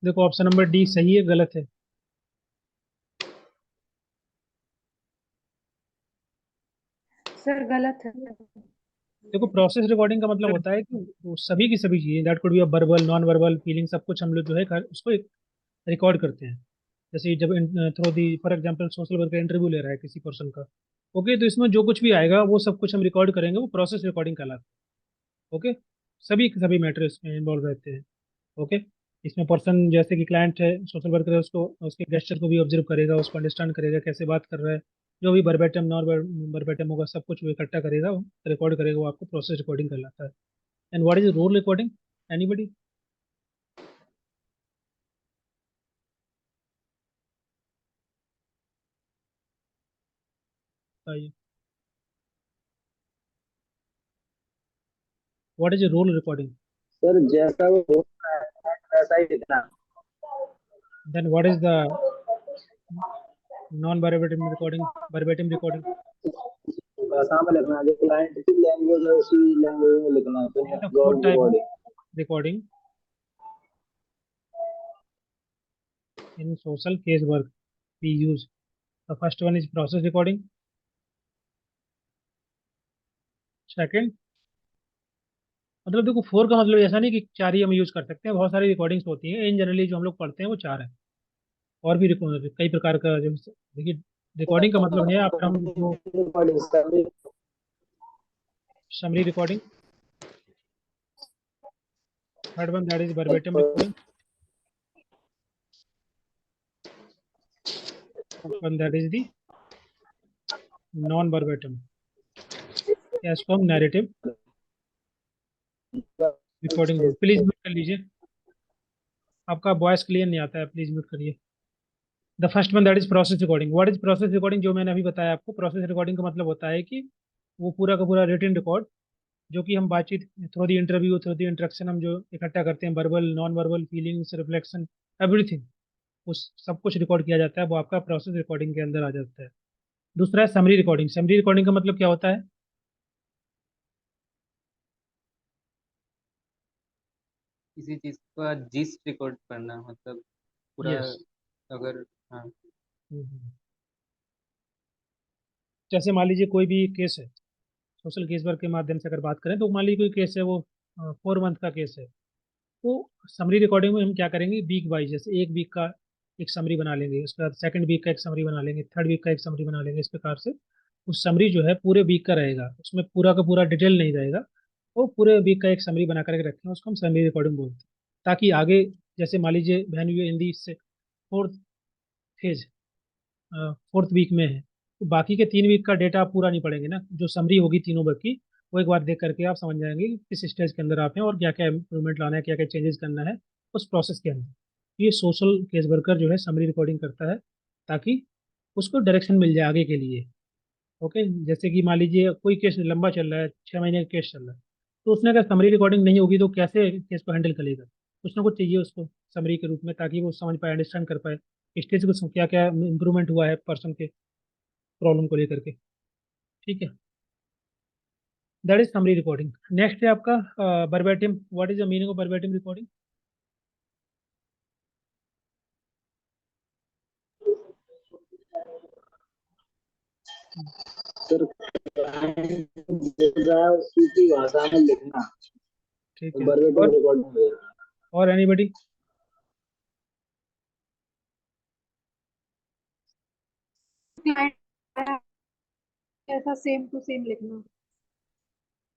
Speaker 2: देखो ऑप्शन नंबर डी सही है, गलत है।
Speaker 1: सर गलत है।
Speaker 2: देखो प्रोसेस रिकॉर्डिंग का मतलब होता है कि वो सभी की सभी चीजें, that could be verbal non verbal feeling, सब कुछ हम लोग जो है उसको रिकॉर्ड करते हैं। जैसे जब through the for example social worker interview ले रहा है किसी पर्सन का, ओके, तो इसमें जो कुछ भी आएगा वो सब कुछ हम रिकॉर्ड करेंगे, वो प्रोसेस रिकॉर्डिंग कहलाता है। ओके, सभी के सभी मैटर इसमें इन्वॉल्व रहते हैं। ओके, इसमें पर्सन जैसे कि क्लाइंट है, सोशल वर्कर है, उसको उसके गेस्चर को भी ऑब्जर्व करेगा, उसको अंडरस्टैंड करेगा कैसे बात कर रहा है, जो भी वर्बेटम नॉन वर्बेटम होगा सब कुछ वो इकट्ठा करेगा, रिकॉर्ड करेगा, वो आपको प्रोसेस रिकॉर्डिंग कहलाता है। And what is role recording? Anybody? बताइए, what is a role recording?
Speaker 7: Sir जैसा वो होता है वैसा ही लिखना।
Speaker 2: Then what is the non verbatim recording, verbatim recording?
Speaker 7: भाषा में लिखना, जो क्लाइंट की लैंग्वेज है उसी लैंग्वेज में लिखना है। फिर
Speaker 2: There are
Speaker 7: नेक्स्ट
Speaker 2: four
Speaker 7: और
Speaker 2: type of
Speaker 7: recording.
Speaker 2: recording in social case work we use. The first one is process recording. Second, मतलब देखो फोर का मतलब ऐसा नहीं कि चार ही हम यूज कर सकते हैं, बहुत सारी रिकॉर्डिंग्स होती हैं। इन जनरली जो हम लोग पढ़ते हैं वो चार है, और भी कई प्रकार का जो देखिए, रिकॉर्डिंग का मतलब है आप हम जो
Speaker 7: रिकॉर्डिंग सभी।
Speaker 2: Summary recording. Third one that is verbatim recording. One that is the non verbatim, as from narrative recording. Please mute कर लीजिए, आपका वॉइस क्लियर नहीं आता है, प्लीज म्यूट करिए। The first one that is process recording. What is process recording? जो मैंने अभी बताया आपको, प्रोसेस रिकॉर्डिंग का मतलब होता है कि वो पूरा का पूरा रिटन रिकॉर्ड, जो कि हम बातचीत through the interview, through the interaction हम जो इकट्ठा करते हैं, verbal, non verbal, feelings, reflection, everything, उस सब कुछ रिकॉर्ड किया जाता है, वो आपका प्रोसेस रिकॉर्डिंग के अंदर आ जाता है। दूसरा है समरी रिकॉर्डिंग। समरी रिकॉर्डिंग का मतलब क्या होता है?
Speaker 4: किसी चीज का जिस्ट रिकॉर्ड करना, मतलब पूरा,
Speaker 2: यस।
Speaker 4: अगर, हाँ।
Speaker 2: जैसे मान लीजिए कोई भी केस है, सोशल केस वर्क के माध्यम से अगर बात करें, तो मान लीजिए कोई केस है, वो 4 मंथ का केस है, तो समरी रिकॉर्डिंग में हम क्या करेंगे, वीक वाइज, जैसे एक वीक का एक समरी बना लेंगे, उसके बाद सेकंड वीक का एक समरी बना लेंगे, थर्ड वीक का एक समरी बना लेंगे। इस प्रकार से उस समरी जो है पूरे वीक का रहेगा, उसमें पूरा का पूरा डिटेल नहीं रहेगा, वो पूरे वीक का एक समरी बना करके रखेंगे, उसको हम समरी रिकॉर्डिंग बोलते हैं। ताकि आगे, जैसे मान लीजिए बहन you in the fourth phase, 4th week में है, तो बाकी के 3 वीक का डेटा आप पूरा नहीं पढ़ेंगे ना, जो समरी होगी तीनों वर्क की, वो एक बार देख करके आप समझ जाएंगे कि किस स्टेज के अंदर आप हैं और क्या क्या इम्प्रूवमेंट लाना है, क्या क्या चेंजेस करना है उस प्रोसेस के अंदर। ये सोशल केस वर्कर जो है समरी रिकॉर्डिंग करता है, ताकि उसको डायरेक्शन मिल जाए आगे के लिए। ओके, जैसे कि मान लीजिए कोई केस लंबा चल रहा है, 6 महीने का केस चल रहा है, तो उसने अगर समरी रिकॉर्डिंग नहीं होगी तो कैसे केस को हैंडल करेगा? कुछ ना कुछ चाहिए उसको समरी के रूप में, ताकि वो समझ पाए, अंडरस्टैंड कर पाए स्टेज को, क्या क्या इंप्रूवमेंट हुआ है पर्सन के प्रॉब्लम को लेकर के। ठीक है, that is summary recording. Next है आपका verbatim. What is the meaning of verbatim recording?
Speaker 7: Sir client देख रहा है उसी की भाषा में लिखना,
Speaker 2: ठीक है,
Speaker 7: वर्बेटिम रिकॉर्डिंग हो जाएगा।
Speaker 2: और एनीबडी?
Speaker 1: ऐसा सेम टू सेम लिखना।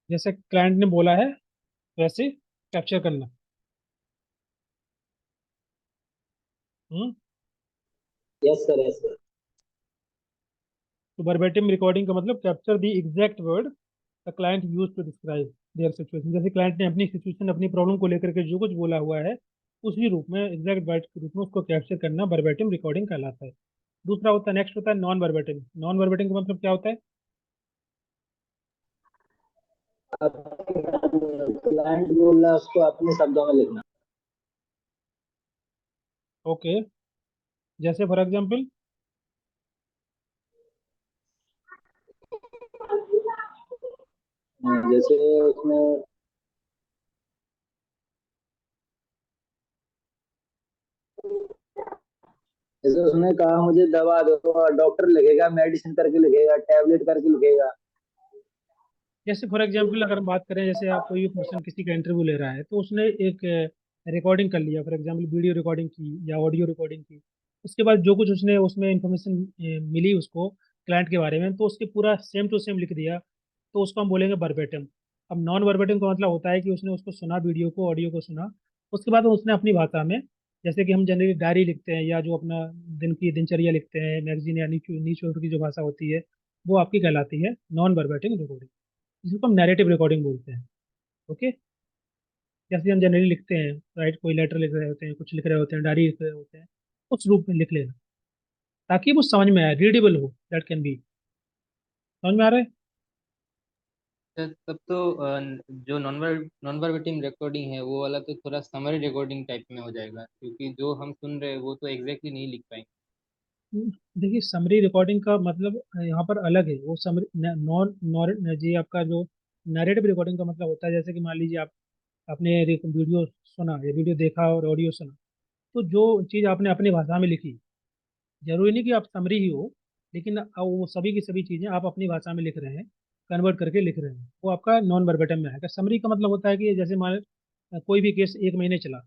Speaker 2: जैसे क्लाइंट ने बोला है वैसे कैप्चर करना। Hmm.
Speaker 7: Yes sir, yes sir.
Speaker 2: तो वर्बेटिम रिकॉर्डिंग का मतलब capture the exact word the client use to describe their situation. जैसे क्लाइंट ने अपनी सिचुएशन, अपनी प्रॉब्लम को लेकर के जो कुछ बोला हुआ है, उसी रूप में, एग्जैक्ट वर्ड के रूप में उसको कैप्चर करना वर्बेटिम रिकॉर्डिंग कहलाता है। दूसरा होता है, नेक्स्ट होता है नॉन वर्बेटिम। नॉन वर्बेटिम का मतलब क्या होता है?
Speaker 7: क्लाइंट बोल रहा है उसको अपने शब्दों में लिखना।
Speaker 2: ओके, जैसे फॉर एग्जाम्पल?
Speaker 7: जैसे उसमें जैसे उसने कहा मुझे दवा दो, तो डॉक्टर लिखेगा मेडिसिन करके लिखेगा, टैबलेट करके लिखेगा।
Speaker 2: जैसे फॉर एग्जाम्पल अगर हम बात करें, जैसे आप कोई पर्सन किसी का इंटरव्यू ले रहा है, तो उसने एक रिकॉर्डिंग कर लिया, फॉर एग्जाम्पल वीडियो रिकॉर्डिंग की या ऑडियो रिकॉर्डिंग की, उसके बाद जो कुछ उसने उसमें इंफॉर्मेशन मिली उसको क्लाइंट के बारे में, तो उसके पूरा सेम टू सेम लिख दिया, तो उसको हम बोलेंगे वर्बेटिम। अब नॉन वर्बेटिम का मतलब होता है कि उसने उसको सुना, वीडियो को, ऑडियो को सुना, उसके बाद उसने अपनी भाषा में, जैसे कि हम जनरली डायरी लिखते हैं या जो अपना दिन की दिनचर्या लिखते हैं, मैगजीन या न्यूज पेपर की जो भाषा होती है, वो आपकी कहलाती है नॉन वर्बेटिम रिकॉर्डिंग, जिसको हम नैरेटिव रिकॉर्डिंग बोलते हैं। ओके, जैसे हम जनरली लिखते हैं, राइट, कोई लेटर लिख रहे होते हैं, कुछ लिख रहे होते हैं, डायरी लिख रहे होते हैं, उस रूप में लिख लेना, ताकि वो समझ में आए, रीडेबल हो, दैट कैन बी। समझ में आ रहा है?
Speaker 4: सर तब तो जो नॉन वर्बेटिम रिकॉर्डिंग है वो वाला तो थोड़ा समरी रिकॉर्डिंग टाइप में हो जाएगा, क्योंकि जो हम सुन रहे हैं वो तो एग्जैक्टली नहीं लिख पाएंगे।
Speaker 2: देखिए समरी रिकॉर्डिंग का मतलब यहाँ पर अलग है। वो समरी नॉन नॉन जी आपका जो नैरेटिव रिकॉर्डिंग का मतलब होता है, जैसे कि मान लीजिए आप आपने वीडियो सुना या वीडियो देखा और ऑडियो सुना, तो जो चीज़ आपने अपनी भाषा में लिखी, जरूरी नहीं कि आप समरी ही हो, लेकिन वो सभी की सभी चीज़ें आप अपनी भाषा में लिख रहे हैं, कन्वर्ट करके लिख रहे हैं, वो आपका नॉन वर्बेटम में आएगा। समरी का मतलब होता है कि जैसे मान कोई भी केस 1 महीने चला,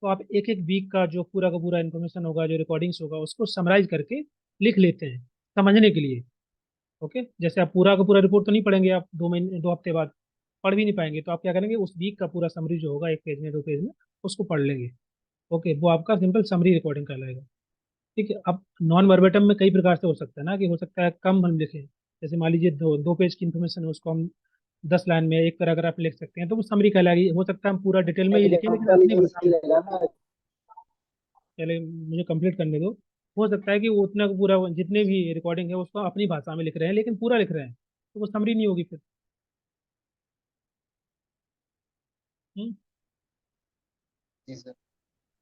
Speaker 2: तो आप एक एक वीक का पूरा इन्फॉर्मेशन होगा, जो रिकॉर्डिंग्स होगा, उसको समराइज करके लिख लेते हैं समझने के लिए। ओके, जैसे आप पूरा का पूरा रिपोर्ट तो नहीं पढ़ेंगे, आप 2 महीने 2 हफ्ते बाद पढ़ भी नहीं पाएंगे, तो आप क्या करेंगे, उस वीक का पूरा समरी जो होगा 1 पेज में 2 पेज में, उसको पढ़ लेंगे। ओके, वो आपका सिंपल समरी रिकॉर्डिंग कहलाएगा। ठीक है। अब नॉन वर्बेटम में कई प्रकार से हो सकता है ना, कि हो सकता है कम हम लिखें, जैसे मान लीजिए 2 पेज की इन्फॉर्मेशन है, उसको हम 10 लाइन में एक पैराग्राफ लिख सकते हैं, तो वो समरी कहलाएगी। हो सकता है हम पूरा डिटेल में ही लिखें, लेकिन
Speaker 7: एग्जाम्पल
Speaker 2: अपनी
Speaker 7: ये
Speaker 2: भाषा में।
Speaker 7: चलेगा ना।
Speaker 2: पहले मुझे कंप्लीट करने दो। हो सकता है कि वो उतना पूरा जितने भी रिकॉर्डिंग है उसको अपनी भाषा में लिख रहे हैं, लेकिन पूरा लिख रहे हैं, तो वो समरी नहीं होगी फिर। हम्म?
Speaker 4: जी सर।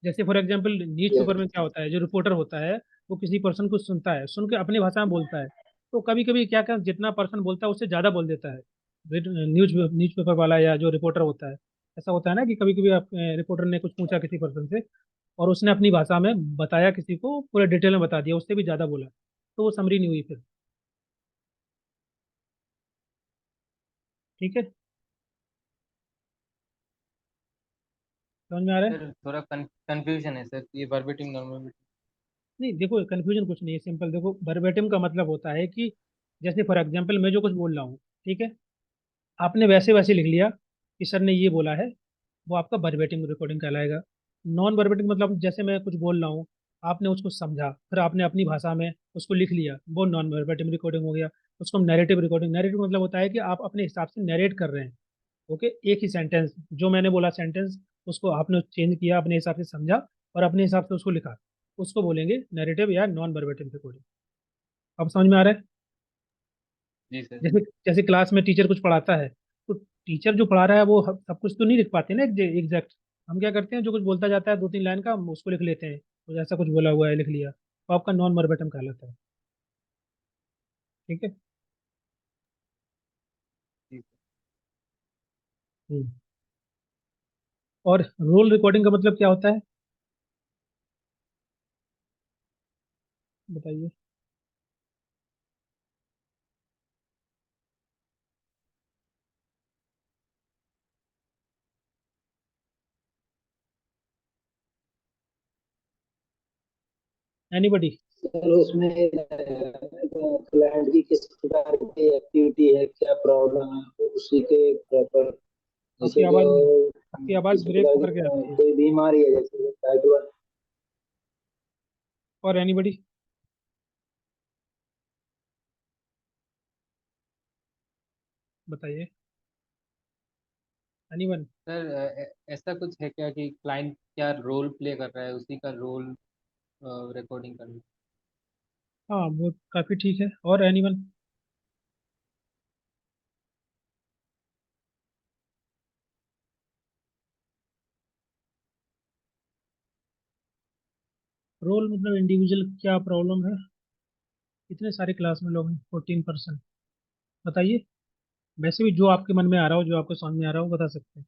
Speaker 2: जैसे फॉर एग्जाम्पल न्यूज पेपर में क्या होता है, जो रिपोर्टर होता है वो किसी पर्सन को सुनता है, सुन के अपनी भाषा में बोलता है, तो कभी कभी क्या क्या जितना पर्सन बोलता है उससे ज़्यादा बोल देता है न्यूज पेपर वाला या जो रिपोर्टर होता है। ऐसा होता है ना कि कभी कभी आप रिपोर्टर ने कुछ पूछा किसी पर्सन से, और उसने अपनी भाषा में बताया, किसी को पूरा डिटेल में बता दिया, उससे भी ज़्यादा बोला, तो वो समरी नहीं हुई फिर। ठीक है, समझ में आ रहा है?
Speaker 4: सर थोड़ा कंफ्यूजन है सर, ये वर्बेटिम नॉन वर्बेटिम।
Speaker 2: नहीं देखो, कन्फ्यूजन कुछ नहीं है, सिंपल देखो, वर्बेटिम का मतलब होता है कि जैसे फॉर एग्जाम्पल मैं जो कुछ बोल रहा हूँ, ठीक है, आपने वैसे वैसे लिख लिया कि सर ने ये बोला है, वो आपका वर्बेटिम रिकॉर्डिंग कहलाएगा। नॉन वर्बेटिम मतलब जैसे मैं कुछ बोल रहा हूँ, आपने उसको समझा, फिर आपने अपनी भाषा में उसको लिख लिया, वो नॉन वर्बेटिम रिकॉर्डिंग हो गया। उसको हम नैरेटिव रिकॉर्डिंग, नैरेटिव मतलब होता है कि आप अपने हिसाब से नरेट कर रहे हैं। ओके, एक ही सेंटेंस, जो मैंने बोला सेंटेंस, उसको आपने चेंज किया, अपने हिसाब से समझा और अपने हिसाब से उसको लिखा, उसको बोलेंगे नैरेटिव या नॉन वर्बेटिम रिकॉर्डिंग। अब समझ में आ रहा है?
Speaker 4: जी सर।
Speaker 2: जैसे जैसे क्लास में टीचर कुछ पढ़ाता है, तो टीचर जो पढ़ा रहा है वो सब कुछ तो नहीं लिख पाते ना एग्जैक्ट। हम क्या करते हैं, जो कुछ बोलता जाता है 2 3 लाइन का, हम उसको लिख लेते हैं, तो जैसा कुछ बोला हुआ है लिख लिया, तो आपका नॉन वर्बेटम कहलाता है। ठीक है।
Speaker 4: जी
Speaker 2: हम्म। और रोल रिकॉर्डिंग का मतलब क्या होता है, बताइए। एनीबडी?
Speaker 7: सर उसमें क्लाइंट की किस प्रकार की एक्टिविटी है, क्या प्रॉब्लम है, उसी के प्रॉपर,
Speaker 2: आपकी
Speaker 7: जैसे जो
Speaker 2: आवाज़ आपकी आवाज़
Speaker 7: किस
Speaker 2: ब्रेक
Speaker 7: प्रकार की
Speaker 2: होकर के आती है।
Speaker 7: कोई बीमारी है, जैसे टाइप 1।
Speaker 2: और एनीबडी? बताइए, एनीवन?
Speaker 4: सर ऐसा कुछ है क्या कि क्लाइंट क्या रोल प्ले कर रहा है, उसी का रोल रिकॉर्डिंग करना।
Speaker 2: हाँ, वो काफ़ी ठीक है। और एनीवन? रोल मतलब इंडिविजुअल क्या प्रॉब्लम है, इतने सारे क्लास में लोग हैं, 14%। बताइए, वैसे भी जो आपके मन में आ रहा हो, जो आपको समझ में आ रहा हो, बता सकते हैं।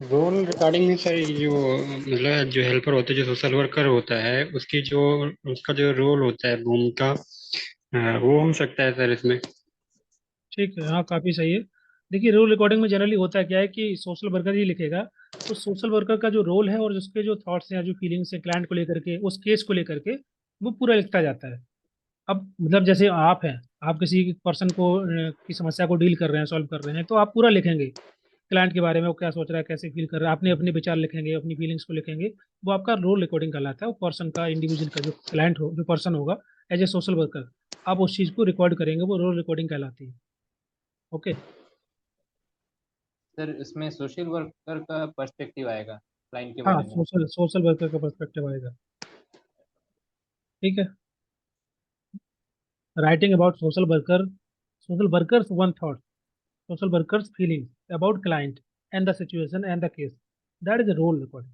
Speaker 3: रोल रिकॉर्डिंग में सर, ये जो मतलब जो हेल्पर होते हैं, जो सोशल वर्कर होता है, उसकी जो उसका जो रोल होता है, भूमिका, वो हो सकता है सर इसमें।
Speaker 2: ठीक है, हाँ काफ़ी सही है। देखिए, रोल रिकॉर्डिंग में जनरली होता है क्या है कि सोशल वर्कर ही लिखेगा, तो सोशल वर्कर का जो रोल है और उसके जो थॉट्स हैं, जो फीलिंग्स हैं क्लाइंट को लेकर के, उस केस को लेकर के, वो पूरा लिखता जाता है। अब मतलब जैसे आप हैं, आप किसी पर्सन को की समस्या को डील कर रहे हैं, सॉल्व कर रहे हैं, तो आप पूरा लिखेंगे क्लाइंट के बारे में, वो क्या सोच रहा है, कैसे फील कर रहा है, अपने अपने विचार लिखेंगे, अपनी फीलिंग्स को लिखेंगे। वो आपका रोल रिकॉर्डिंग कहलाता है। वो पर्सन का, इंडिविजुअल का, जो क्लाइंट हो, जो पर्सन होगा एज ए सोशल वर्कर, आप उस चीज़ को रिकॉर्ड करेंगे, वो रोल रिकॉर्डिंग कहलाती है। ओके।
Speaker 4: सर इसमें सोशल वर्कर का पर्सपेक्टिव आएगा, क्लाइंट के
Speaker 2: हाँ,
Speaker 4: बारे में।
Speaker 2: सोशल वर्कर का पर्सपेक्टिव आएगा। ठीक है, writing about social workers one thought, social workers feelings about client and the situation and the case, that is a role recording.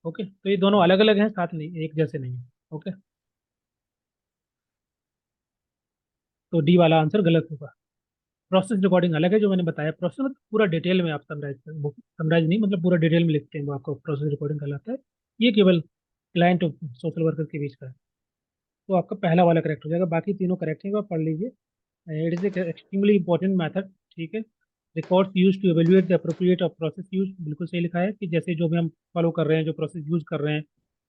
Speaker 2: Okay, तो ये दोनों अलग अलग हैं, साथ नहीं, एक जैसे नहीं है। ओके, तो डी वाला आंसर गलत होगा। प्रोसेस रिकॉर्डिंग अलग है, जो मैंने बताया। प्रोसेस मतलब पूरा डिटेल में आप समराइज नहीं, मतलब पूरा डिटेल में लिखते हैं, वो आपको प्रोसेस रिकॉर्डिंग कहलाता है। ये केवल क्लाइंट और सोशल वर्कर के बीच का है। तो आपका पहला वाला करेक्ट हो जाएगा, बाकी तीनों करेक्ट हैं, आप पढ़ लीजिए। It is extremely important method. ठीक है, records use to evaluate the appropriate of process use, बिल्कुल सही लिखा है कि जैसे जो भी हम फॉलो कर रहे हैं, जो प्रोसेस यूज कर रहे हैं,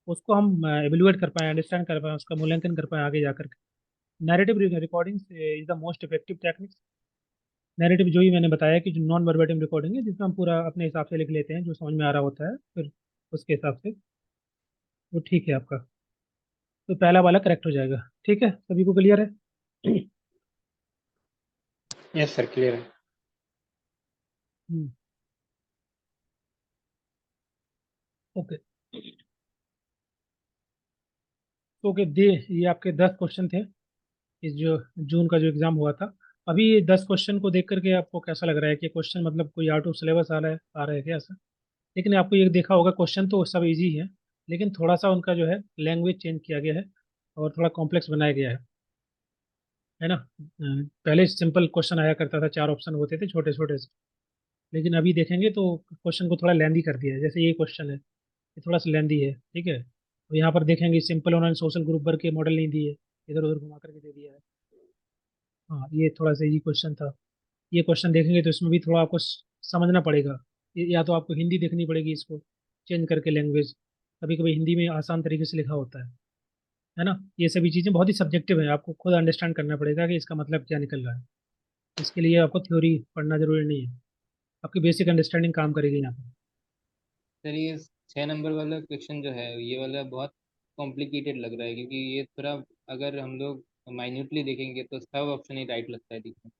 Speaker 2: उसको हम एवेल्युएट कर पाए, अंडरस्टैंड कर पाए, उसका मूल्यांकन कर पाए आगे जाकर के। Narrative recording is the most effective technique. Narrative जो ही मैंने बताया कि जो नॉन वर्बेटिम रिकॉर्डिंग है, जिसमें हम पूरा अपने हिसाब से लिख लेते हैं, जो समझ में आ रहा होता है, फिर उसके हिसाब से वो ठीक है आपका। तो पहला वाला करेक्ट हो जाएगा। ठीक है, सभी को क्लियर है?
Speaker 3: यस सर, क्लियर है।
Speaker 2: ओके, तो ओके दे, ये आपके 10 क्वेश्चन थे इस जो जून का जो एग्जाम हुआ था। अभी ये 10 क्वेश्चन को देख करके आपको कैसा लग रहा है कि क्वेश्चन मतलब कोई आउट ऑफ सिलेबस आ रहा है क्या ऐसा? लेकिन आपको ये देखा होगा, क्वेश्चन तो सब इजी है, लेकिन थोड़ा सा उनका जो है लैंग्वेज चेंज किया गया है और थोड़ा कॉम्प्लेक्स बनाया गया है ना? पहले सिंपल क्वेश्चन आया करता था, 4 ऑप्शन होते थे छोटे छोटे से, लेकिन अभी देखेंगे तो क्वेश्चन को थोड़ा लेंदी कर दिया है। जैसे ये क्वेश्चन है, ये थोड़ा सा लेंदी है। ठीक है, तो यहाँ पर देखेंगे सिंपल उन्होंने सोशल ग्रुप वर्क के मॉडल नहीं दिए, इधर उधर घुमा करके दे दिया है। हाँ, ये थोड़ा सा ये क्वेश्चन था। ये क्वेश्चन देखेंगे तो इसमें भी थोड़ा आपको समझना पड़ेगा। या तो आपको हिंदी देखनी पड़ेगी, इसको चेंज करके लैंग्वेज, कभी कभी हिंदी में आसान तरीके से लिखा होता है ना? ये सभी चीज़ें बहुत ही सब्जेक्टिव है, आपको खुद अंडरस्टैंड करना पड़ेगा कि इसका मतलब क्या निकल रहा है। इसके लिए आपको थ्योरी पढ़ना जरूरी नहीं है, आपकी बेसिक अंडरस्टैंडिंग काम करेगी यहाँ पर।
Speaker 4: सर ये 6 नंबर वाला क्वेश्चन जो है, ये वाला बहुत कॉम्प्लिकेटेड लग रहा है, क्योंकि ये थोड़ा, अगर हम लोग माइन्यूटली देखेंगे तो सब ऑप्शन ही राइट लगता है दिखने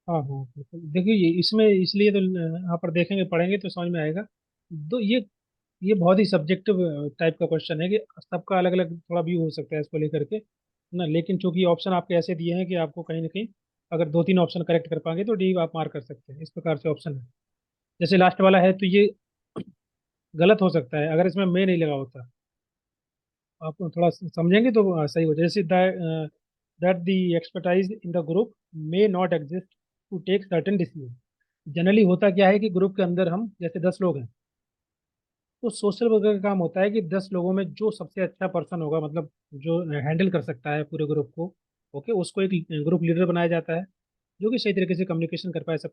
Speaker 2: हाँ हाँ बिल्कुल, देखिए ये इसमें इसलिए तो यहाँ पर देखेंगे पढ़ेंगे तो समझ में आएगा। तो ये बहुत ही सब्जेक्टिव टाइप का क्वेश्चन है कि सबका अलग अलग थोड़ा व्यू हो सकता है इसको लेकर के ना। लेकिन चूंकि ऑप्शन आपके ऐसे दिए हैं कि आपको कहीं ना कहीं अगर 2-3 ऑप्शन करेक्ट कर पाएंगे तो डी आप मार्क कर सकते हैं, इस प्रकार से ऑप्शन है। जैसे लास्ट वाला है, तो ये गलत हो सकता है अगर इसमें मैं नहीं लगा होता। आप थोड़ा समझेंगे तो सही हो जाए। जैसे that the expertise in the group may not exist to take certain decision. Generally होता क्या है कि ग्रुप के अंदर हम जैसे 10 लोग हैं, तो सोशल वर्कर का काम होता है कि 10 लोगों में जो सबसे अच्छा पर्सन होगा, मतलब जो हैंडल कर सकता है पूरे ग्रुप को, ओके, उसको एक ग्रुप लीडर बनाया जाता है, जो कि सही तरीके से कम्युनिकेशन कर पाए सबके